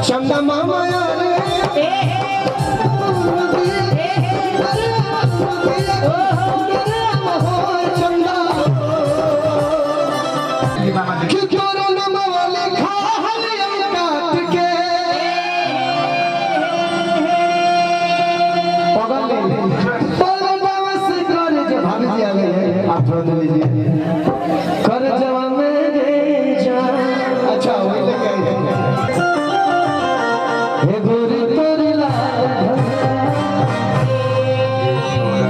चंदा मामा कर जवा मेरे जान। अच्छा वही लगे हे गोरी तोरी लाल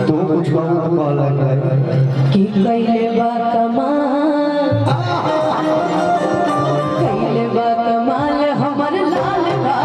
तू कुछ कॉल की कइले बा कमाल कइले बा कमाल हमर लाल बा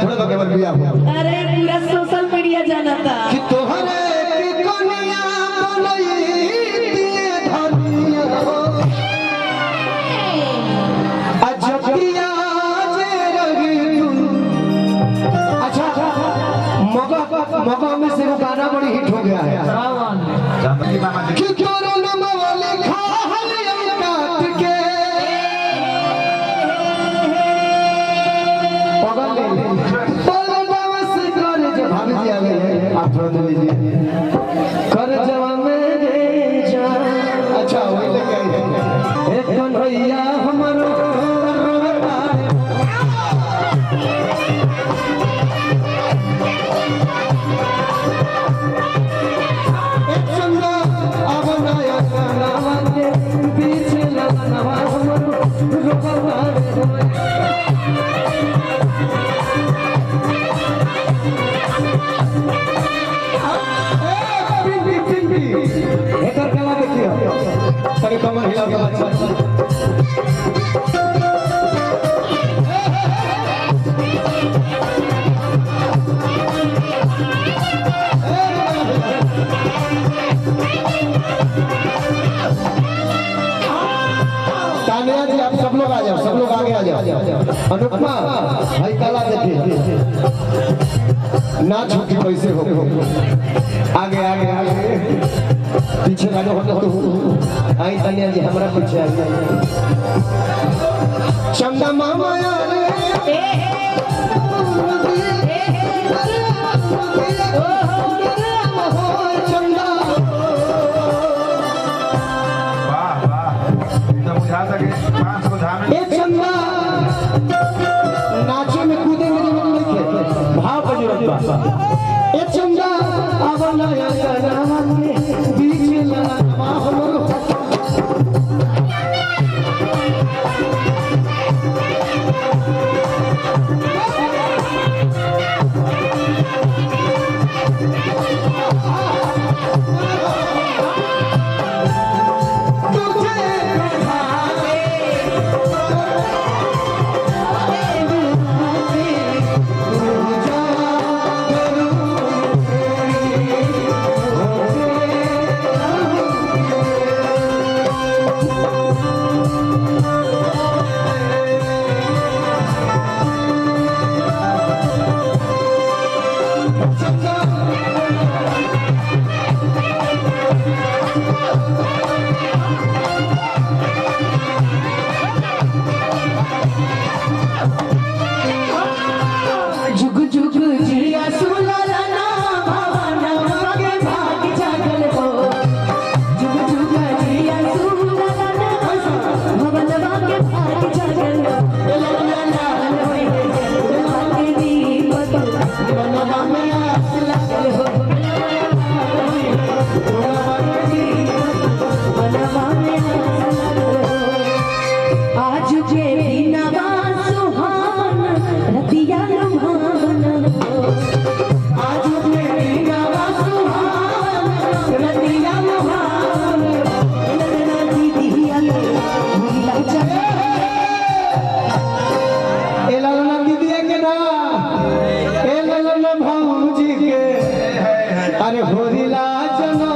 अरे पूरा सोशल मीडिया जाना था कि तोहरे की कनिया बनई दिए धनिया अजबिया जे रही तू। अच्छा मगा में से वो गाना बड़ी हिट हो गया है कि तोरो नाम वाले खाली काट के कर जवा मेरे जान। अच्छा वही लगे एक कन्हैया हमरो एक चंदा अब नया गाना के पीछे लगनवा हमरो रुकवा एकर कला देखियो तनी कमर हिला के बच्चा तानिया जी आप सब लोग आ जाओ सब लोग आगे आ जाओ। अनुपमा भाई कला देखिए नाच की कैसे हो आगे आगे आगे पीछे वाले हो तो आई तनिया जी हमरा पीछे आ गया चंदा मामा चंदा वाह वाह बुझा सके 500 धाम एक चंदा नाचे में कूदे में नहीं है भाव का जरूरत बा एक चंदा आवला या गाना में बीच में लगा हमरो तुझे अरे होरिला जनो